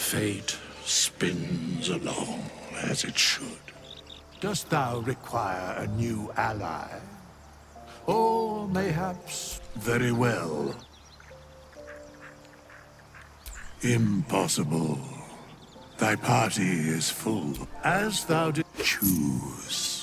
Fate spins along as it should. Dost thou require a new ally? Or mayhaps... Very well. Impossible. Thy party is full, as thou did choose.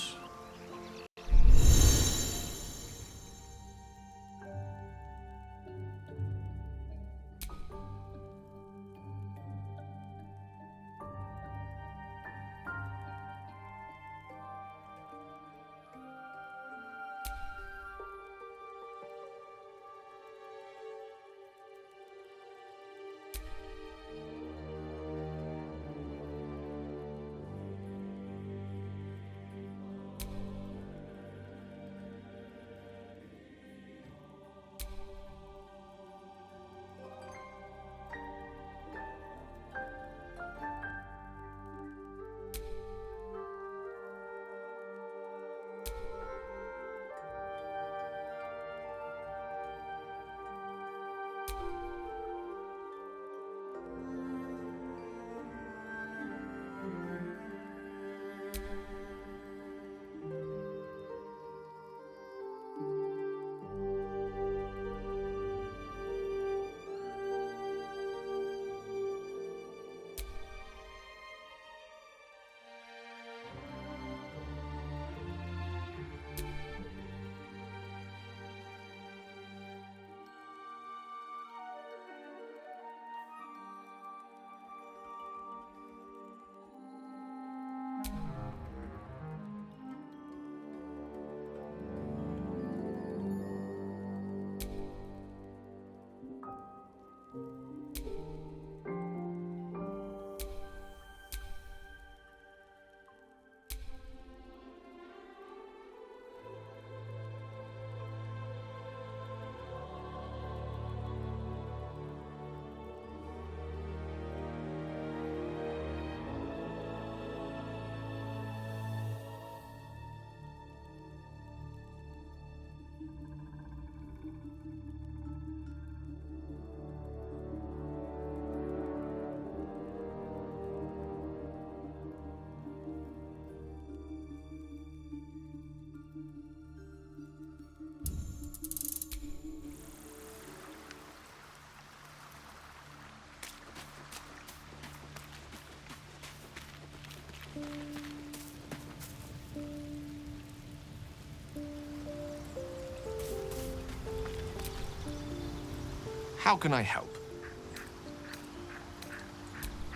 How can I help?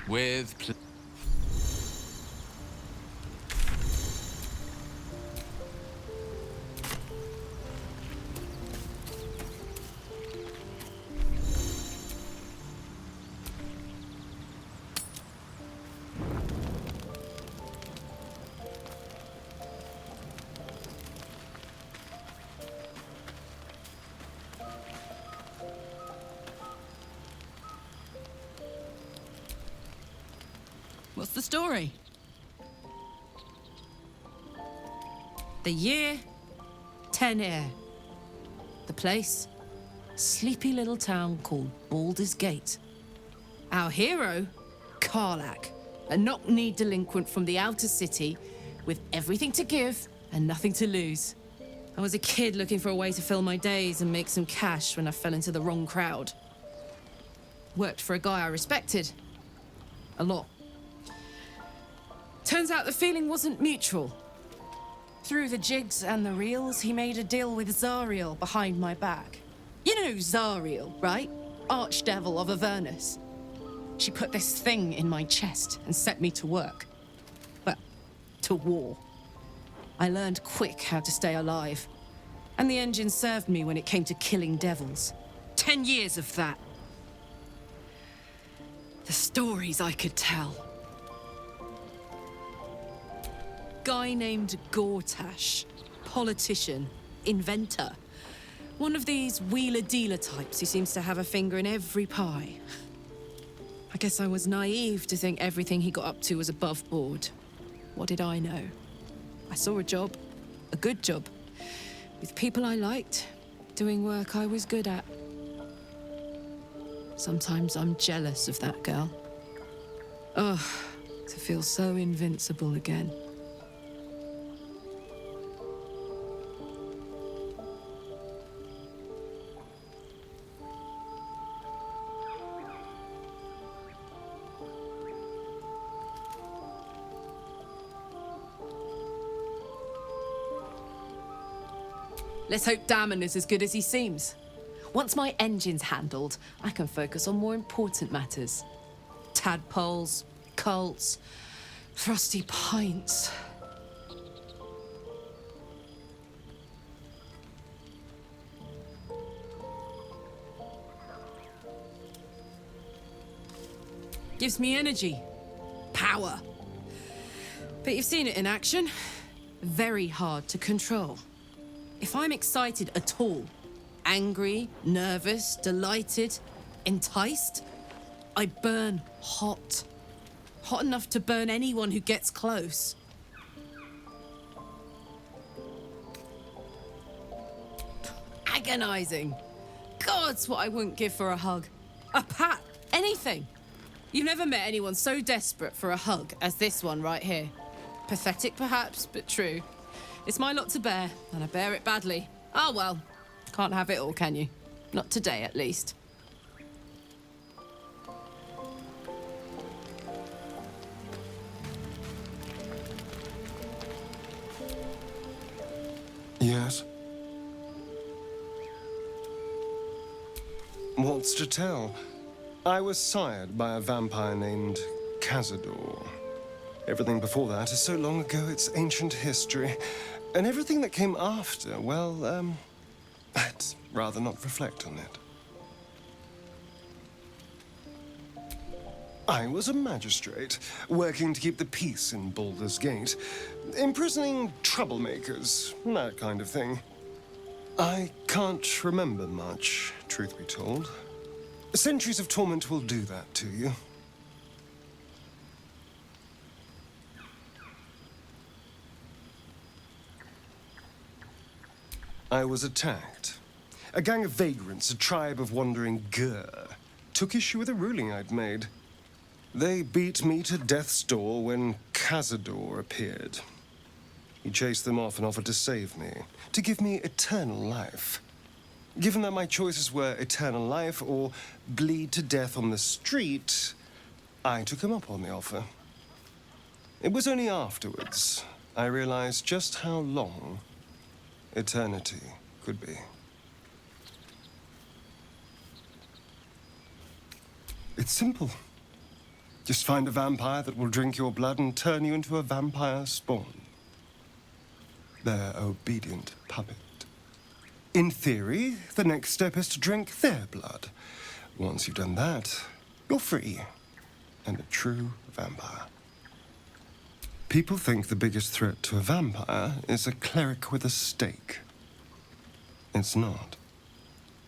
With What's the story? The year, 10 Air. The place, sleepy little town called Baldur's Gate. Our hero, Karlach, a knock-knee delinquent from the outer city with everything to give and nothing to lose. I was a kid looking for a way to fill my days and make some cash when I fell into the wrong crowd. Worked for a guy I respected. A lot. Turns out the feeling wasn't mutual. Through the jigs and the reels, he made a deal with Zariel behind my back. You know Zariel, right? Archdevil of Avernus. She put this thing in my chest and set me to work. Well, to war. I learned quick how to stay alive. And the engine served me when it came to killing devils. 10 years of that. The stories I could tell. Guy named Gortash, politician, inventor. One of these wheeler-dealer types who seems to have a finger in every pie. I guess I was naive to think everything he got up to was above board. What did I know? I saw a job, a good job, with people I liked, doing work I was good at. Sometimes I'm jealous of that girl. To feel so invincible again. Let's hope Damon is as good as he seems. Once my engine's handled, I can focus on more important matters. Tadpoles, cults, frosty pints. Gives me energy, power. But you've seen it in action. Very hard to control. If I'm excited at all, angry, nervous, delighted, enticed, I burn hot. Hot enough to burn anyone who gets close. Agonizing. God's what I wouldn't give for a hug. A pat, anything. You've never met anyone so desperate for a hug as this one right here. Pathetic perhaps, but true. It's my lot to bear, and I bear it badly. Ah, well, can't have it all, can you? Not today, at least. Yes? What's to tell? I was sired by a vampire named Cazador. Everything before that is so long ago it's ancient history. And everything that came after, well, I'd rather not reflect on it. I was a magistrate, working to keep the peace in Baldur's Gate, imprisoning troublemakers, that kind of thing. I can't remember much, truth be told. Centuries of torment will do that to you. I was attacked. A gang of vagrants, a tribe of wandering Gur, took issue with a ruling I'd made. They beat me to death's door when Cazador appeared. He chased them off and offered to save me, to give me eternal life. Given that my choices were eternal life or bleed to death on the street, I took him up on the offer. It was only afterwards I realized just how long eternity could be. It's simple. Just find a vampire that will drink your blood and turn you into a vampire spawn. Their obedient puppet. In theory, the next step is to drink their blood. Once you've done that, you're free and a true vampire. People think the biggest threat to a vampire is a cleric with a stake. It's not.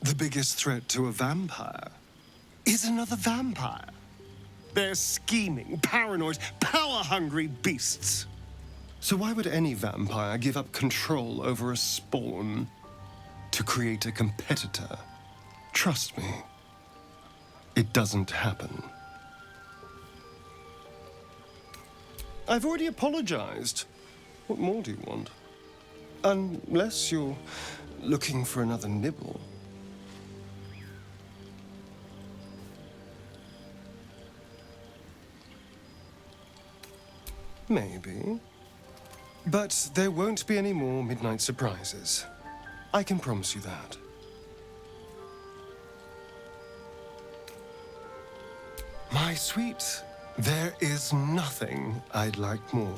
The biggest threat to a vampire is another vampire. They're scheming, paranoid, power-hungry beasts. So why would any vampire give up control over a spawn to create a competitor? Trust me, it doesn't happen. I've already apologized. What more do you want? Unless you're looking for another nibble. Maybe. But there won't be any more midnight surprises. I can promise you that. My sweet, there is nothing I'd like more.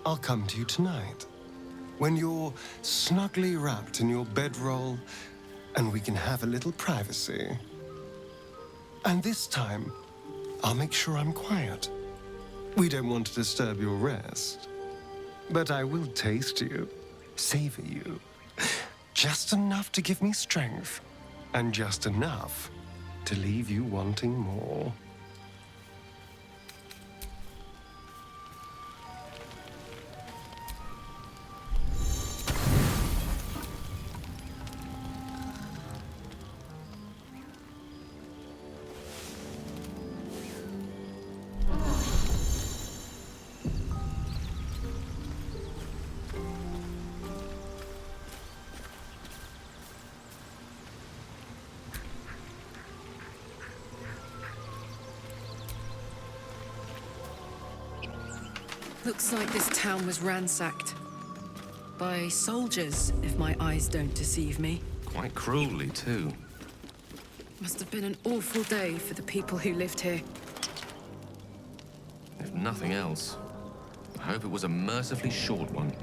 I'll come to you tonight, when you're snugly wrapped in your bedroll, and we can have a little privacy. And this time, I'll make sure I'm quiet. We don't want to disturb your rest. But I will taste you, savor you. Just enough to give me strength, and just enough to leave you wanting more. Looks like this town was ransacked. By soldiers, if my eyes don't deceive me. Quite cruelly, too. Must have been an awful day for the people who lived here. If nothing else, I hope it was a mercifully short one.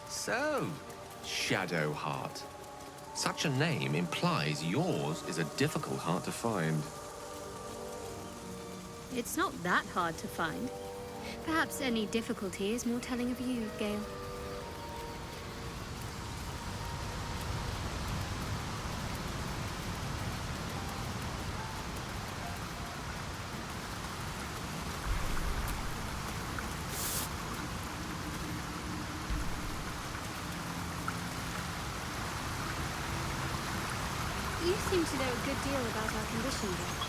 So, Shadowheart. Such a name implies yours is a difficult heart to find. It's not that hard to find. Perhaps any difficulty is more telling of you, Gale. You seem to know a good deal about our condition here.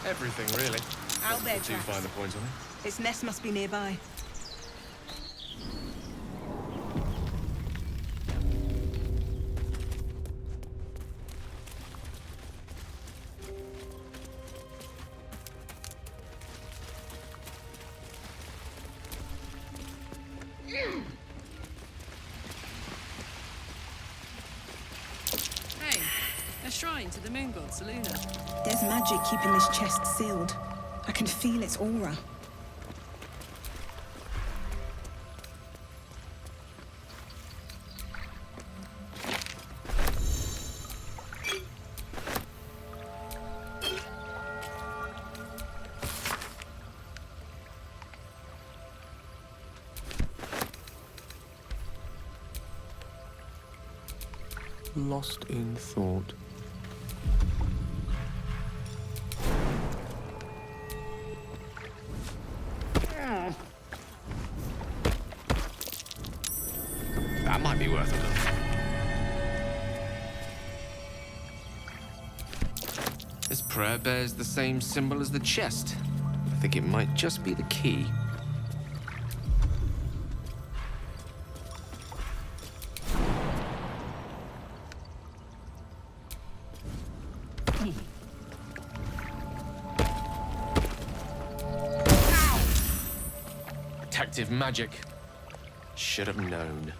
Everything, really. Out there, Not too chaps. fine the point on it. Its nest must be nearby. Hey, a shrine to the moon god Selûne. There's magic keeping this chest sealed. I can feel its aura. Lost in thought. That might be worth a look. This prayer bears the same symbol as the chest. I think it might just be the key. Protective magic. Should have known.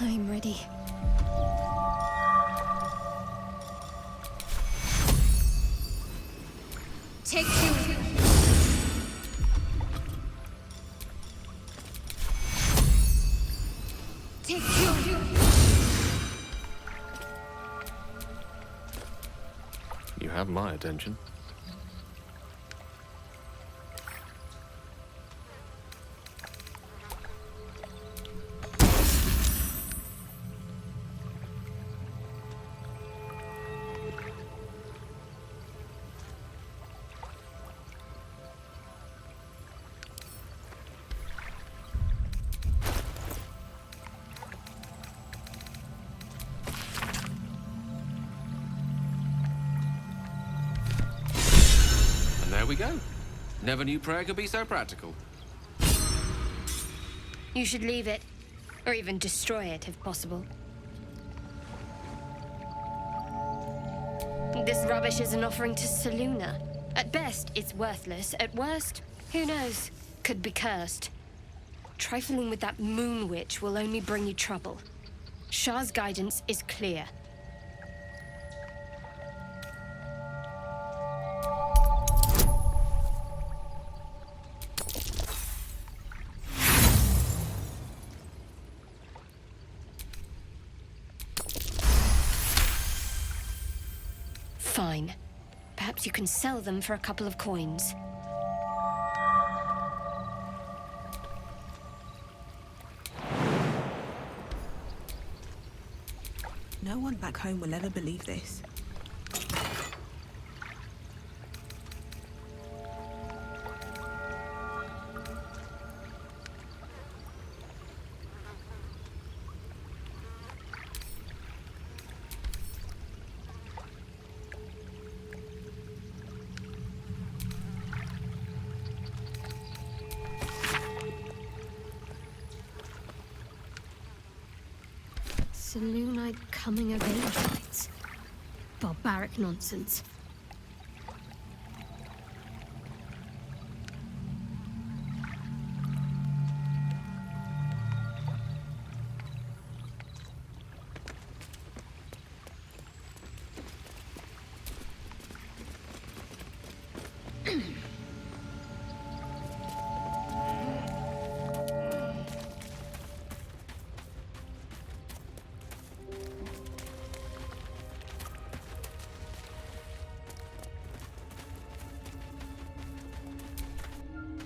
I'm ready. Take two. Take two. You have my attention. There we go. Never knew prayer could be so practical. You should leave it, or even destroy it if possible. This rubbish is an offering to Selûne. At best, it's worthless. At worst, who knows, could be cursed. Trifling with that moon witch will only bring you trouble. Shah's guidance is clear. Fine. Perhaps you can sell them for a couple of coins. No one back home will ever believe this. Saloonite coming of age rites. Barbaric nonsense.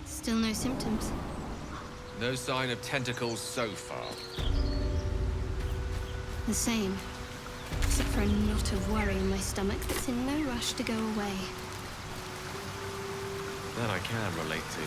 Still no symptoms. No sign of tentacles so far. The same. Except for a knot of worry in my stomach that's in no rush to go away. That I can relate to.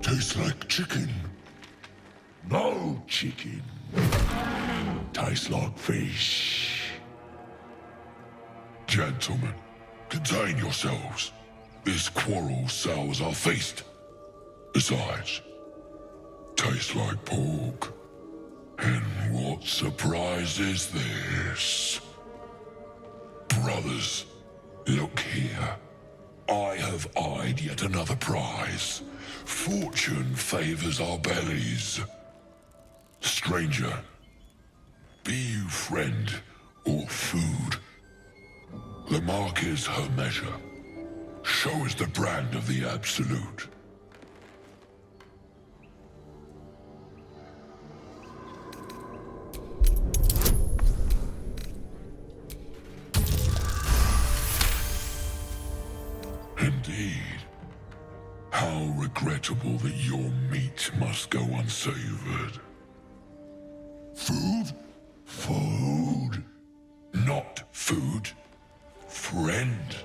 Tastes like chicken. No chicken. Tastes like fish. Gentlemen, contain yourselves. This quarrel sours our feast. Besides, tastes like pork. And what surprise is this? Brothers, look here. I have eyed yet another prize. Fortune favors our bellies. Stranger, be you friend or food. The mark is her measure. Show us the brand of the Absolute. Indeed. How regrettable that your meat must go unsavored. Food? Food. Not food. Friend.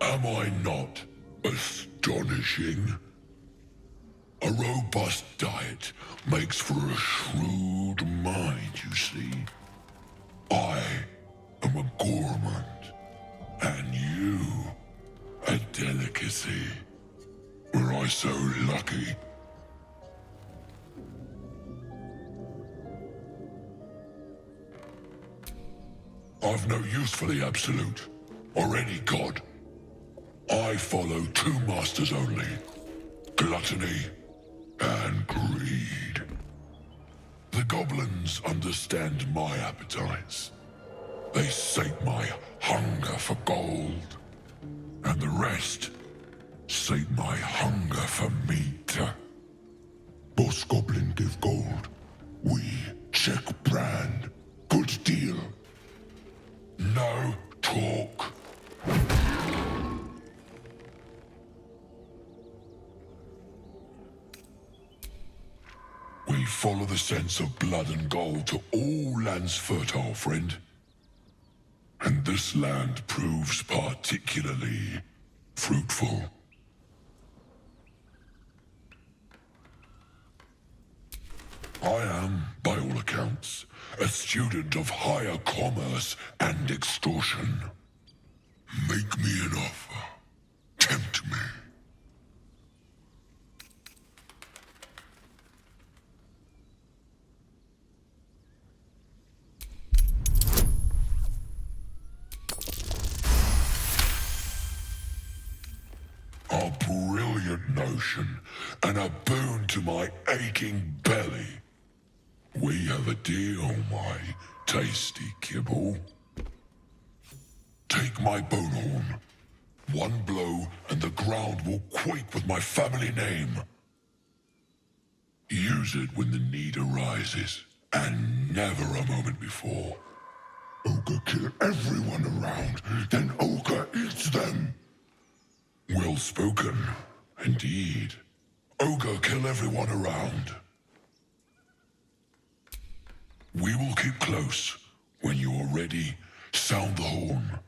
Am I not astonishing? A robust diet makes for a shrewd mind, you see. I am a gourmand, and you a delicacy. Were I so lucky? I've no use for the Absolute, or any god. I follow two masters only, gluttony and greed. The goblins understand my appetites. They sate my hunger for gold, and the rest sate my hunger for meat. Boss Goblin give gold. We check brand. Good deal. No talk. We follow the sense of blood and gold to all lands fertile, friend. And this land proves particularly fruitful. I am, by all accounts, a student of higher commerce and extortion. Make me an offer. Tempt me. A brilliant notion, and a boon to my aching belly. We have a deal, my tasty kibble. Take my bone horn. One blow, and the ground will quake with my family name. Use it when the need arises, and never a moment before. Ogre kill everyone around, then Ogre eats them. Well spoken, indeed. Ogre kill everyone around. We will keep close. When you are ready, sound the horn.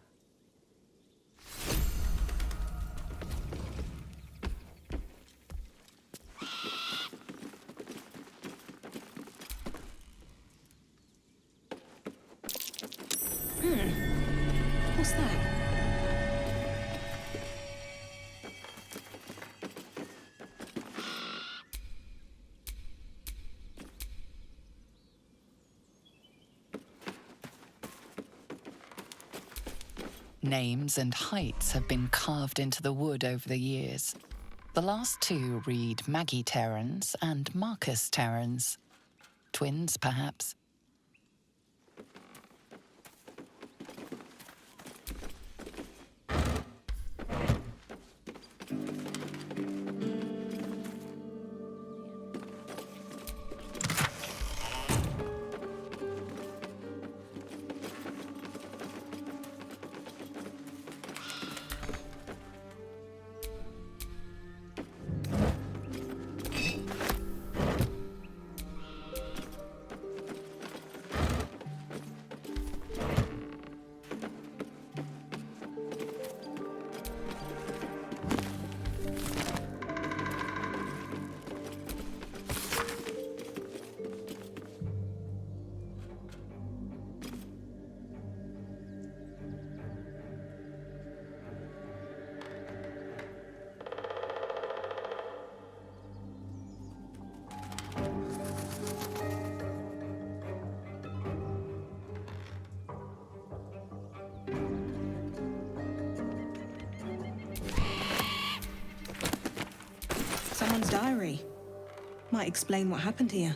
What's that? Names and heights have been carved into the wood over the years. The last two read Maggie Terrans and Marcus Terrans. Twins, perhaps. Someone's diary. Might explain what happened here.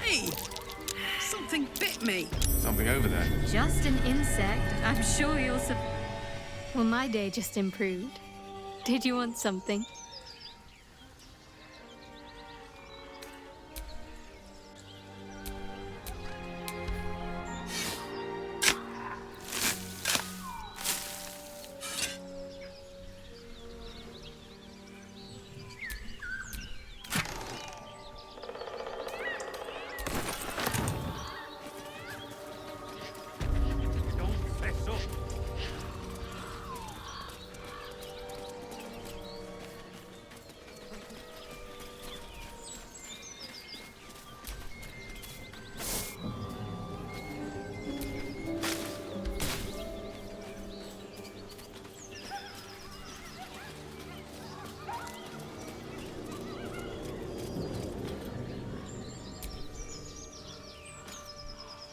Hey! Something bit me. Something over there. Just an insect. I'm sure you'll Well, my day just improved. Did you want something?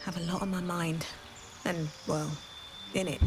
Have a lot on my mind. And, well, in it.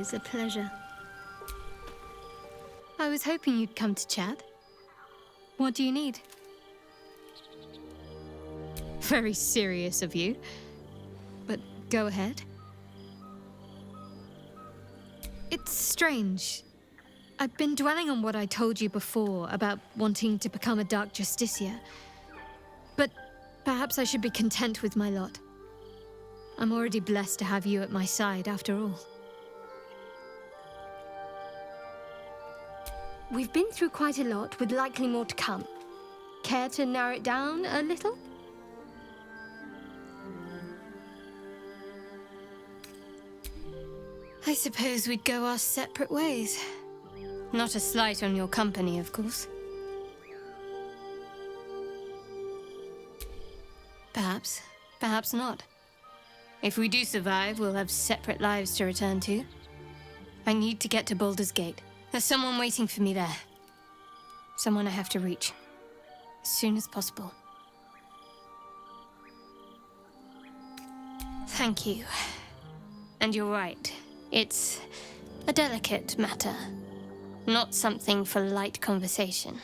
always a pleasure. I was hoping you'd come to chat. What do you need? Very serious of you. But go ahead. It's strange. I've been dwelling on what I told you before about wanting to become a Dark Justiciar. But perhaps I should be content with my lot. I'm already blessed to have you at my side, after all. We've been through quite a lot, with likely more to come. Care to narrow it down a little? I suppose we'd go our separate ways. Not a slight on your company, of course. Perhaps. Perhaps not. If we do survive, we'll have separate lives to return to. I need to get to Baldur's Gate. There's someone waiting for me there. Someone I have to reach. As soon as possible. Thank you. And you're right. It's a delicate matter. Not something for light conversation.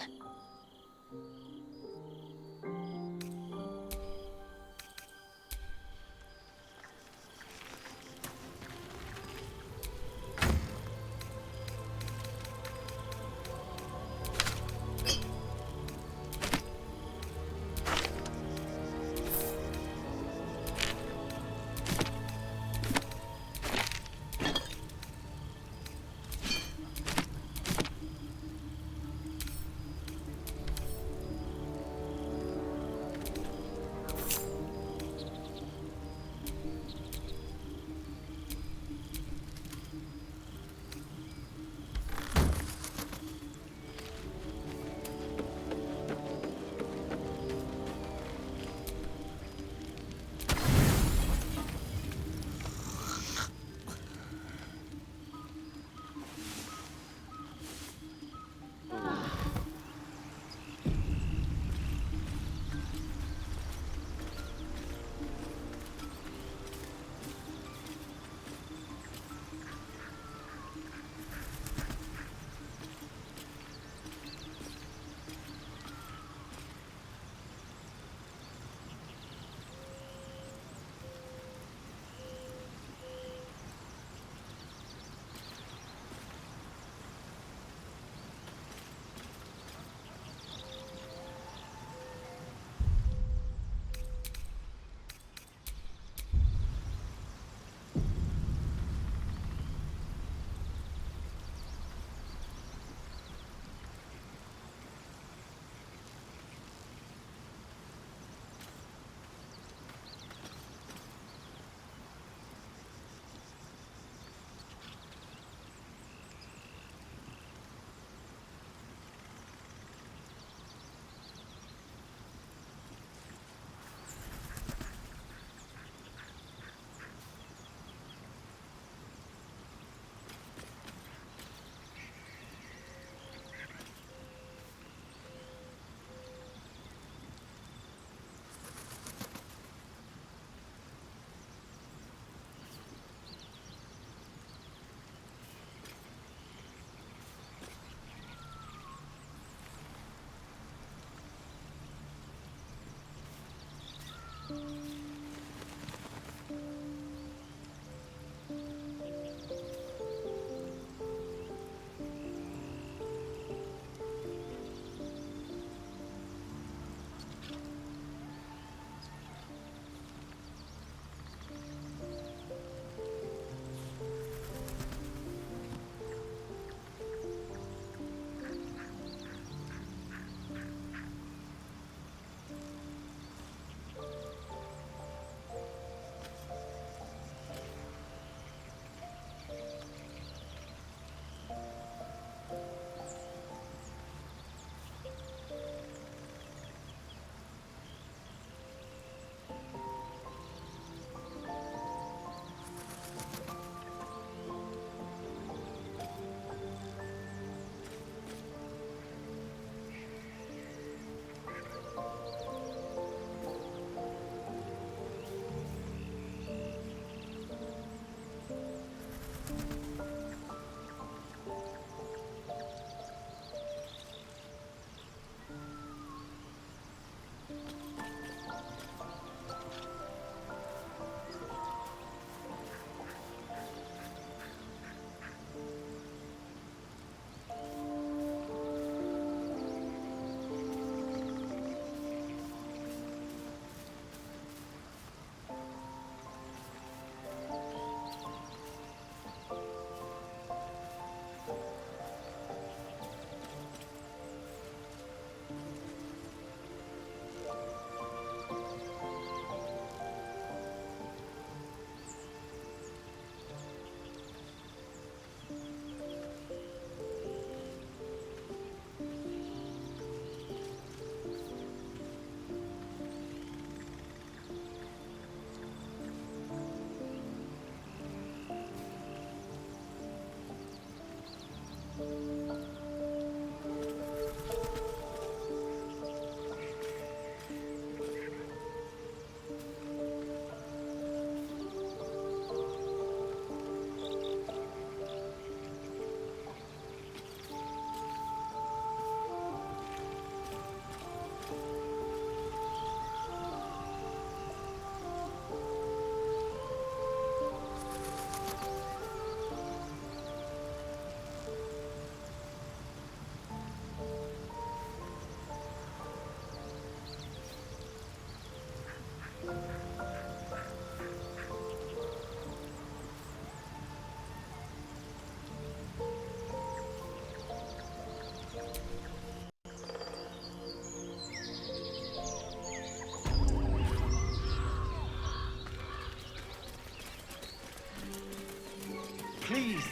Please,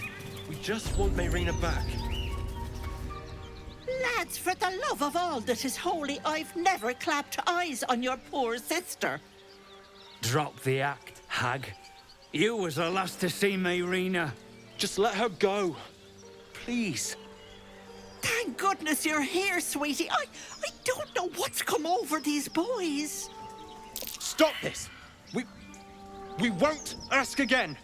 we just want Mayrina back. Lads, for the love of all that is holy, I've never clapped eyes on your poor sister. Drop the act, hag. You was the last to see Mayrina. Just let her go. Please. Thank goodness you're here, sweetie. I don't know what's come over these boys. Stop this! We won't ask again!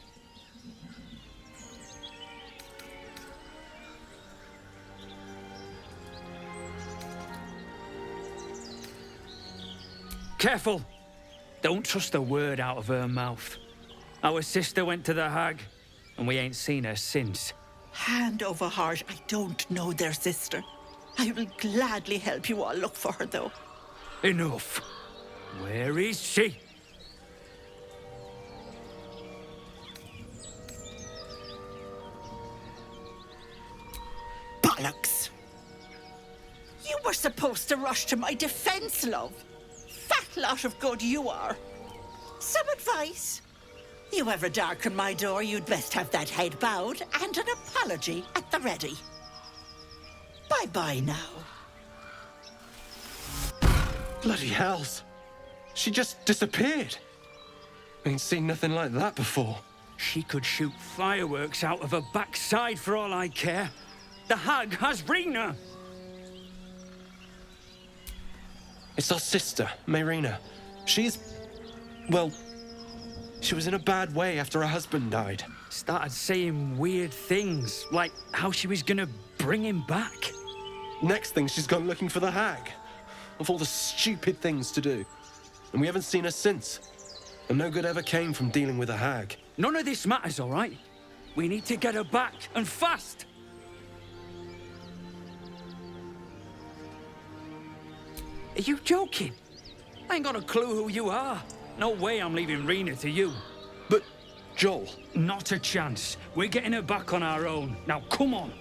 Careful! Don't trust a word out of her mouth. Our sister went to the hag, and we ain't seen her since. Hand over heart, I don't know their sister. I will gladly help you all look for her, though. Enough. Where is she? Bollocks! You were supposed to rush to my defense, love. Fat lot of good you are. Some advice? You ever darken my door, you'd best have that head bowed and an apology at the ready. Bye-bye now. Bloody hells. She just disappeared. Ain't seen nothing like that before. She could shoot fireworks out of her backside for all I care. The hag has Rena. It's our sister, Mayrina. She's... well... she was in a bad way after her husband died. Started saying weird things, like how she was gonna bring him back. Next thing, she's gone looking for the hag. Of all the stupid things to do. And we haven't seen her since. And no good ever came from dealing with a hag. None of this matters, all right? We need to get her back, and fast! Are you joking? I ain't got a clue who you are. No way I'm leaving Rena to you. But, Joel... Not a chance. We're getting her back on our own. Now, come on.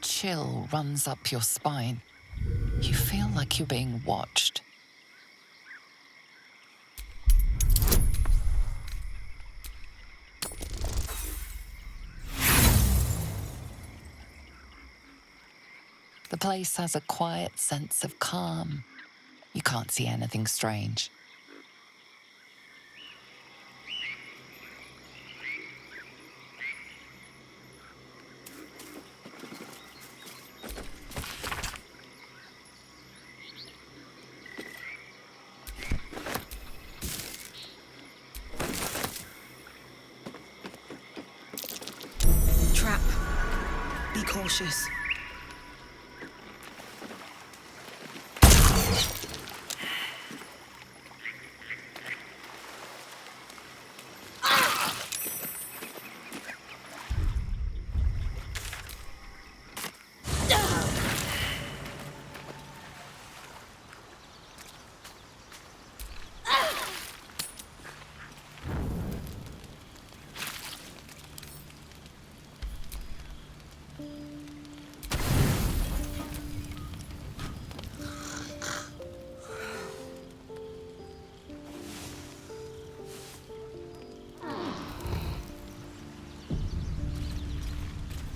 Chill runs up your spine. You feel like you're being watched. The place has a quiet sense of calm. You can't see anything strange. Trap. Be cautious.